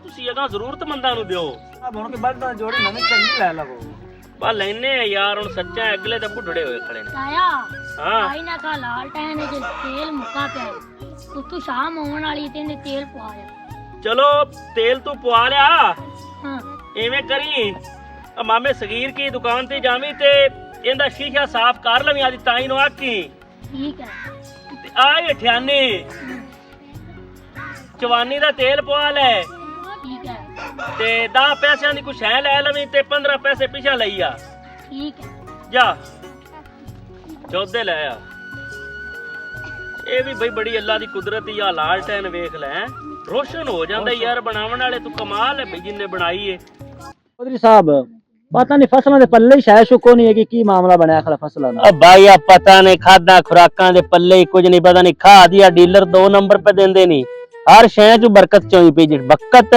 ਤੁਸੀਂ ਅਗਾ ਜ਼ਰੂਰਤਮੰਦਾਂ ਨੂੰ ਦਿਓ। ਆ ਹੁਣ ਕੇ ਬਲਦਾਂ ਜੋੜੀ ਨਵੀਂ ਚੰਗੀ ਲੈ ਲਵੋ। ਬਾ ਲੈਨੇ ਯਾਰ ਹੁਣ ਸੱਚਾ ਅਗਲੇ ਤਾਂ ਬੁੱਢੜੇ ਹੋਏ ਖੜੇ ਨੇ। ਤਾਇਆ ਹਾਂ ਆਈ ਨਾ ਕਾ ਲਾਲ ਟੈਨ ਜੇ ਤੇਲ ਮੁੱਕਾ ਪਿਆ ਤੂੰ ਸ਼ਾਮ ਹੋਣ ਵਾਲੀ ਤੇ ਇਹਨੇ ਤੇਲ ਪਵਾ ਲਿਆ। ਚਲੋ ਤੇਲ ਤੂੰ ਪਵਾ ਲਿਆ। ਹਾਂ ਐਵੇਂ ਕਰੀ ਆ ਮਾਮੇ ਸਗੀਰ ਕੀ ਦੁਕਾਨ ਤੇ ਜਾਵੀਂ ਤੇ ਇਹਦਾ ਸ਼ੀਸ਼ਾ ਸਾਫ਼ ਕਰ ਲਵੀਂ ਅੱਜ ਤਾਈ ਨੂੰ ਆਖੀ। ਠੀਕ ਹੈ। ਤੇ ਆਏ ਠਿਆਨੀ ਚਵਾਨੀ ਦਾ ਤੇਲ ਪਵਾ ਲੈ ਠੀਕ ਹੈ। ਤੇ 10 ਪੈਸਿਆਂ ਦੀ ਕੁਛ ਹੈ ਲੈ ਲਵੀਂ ਤੇ 15 ਪੈਸੇ ਪਿਛਾ ਲਈ ਆ। ਠੀਕ ਹੈ। ਜਾ ਚੌਦੇ ਲੈ ਆ। ਇਹ ਵੀ ਬਈ ਬੜੀ ਅੱਲਾ ਦੀ ਕੁਦਰਤ ਹੀ ਆ। ਲਾਲਟੈਨ ਵੇਖ ਲੈ ਰੋਸ਼ਨ ਹੋ ਜਾਂਦਾ ਯਾਰ ਬਣਾਉਣ ਵਾਲੇ। ਤੂੰ ਕਮਾਲ ਹੈ ਬਈ ਜਿੰਨੇ ਬਣਾਈ ਏ। ਚੌਧਰੀ ਸਾਹਿਬ ਪਤਾ ਨਹੀਂ ਫਸਲਾਂ ਦੇ ਪੱਲੇ ਹੀ ਸ਼ਾਇਦ ਸ਼ੁਕੋ ਨਹੀਂ ਹੈ ਕਿ ਕੀ ਮਾਮਲਾ ਬਣਿਆ ਖਰਾ ਫਸਲਾਂ ਦਾ। ਭਾਈ ਆ ਪਤਾ ਨਹੀਂ ਖਾਦਾਂ ਖੁਰਾਕਾਂ ਦੇ ਪੱਲੇ ਹੀ ਕੁਝ ਨਹੀਂ ਪਤਾ ਨਹੀਂ। ਖਾਦ ਆ ਡੀਲਰ 2 ਨੰਬਰ पे देंदे नहीं। हर शय च बरकत चोई पई। बरकत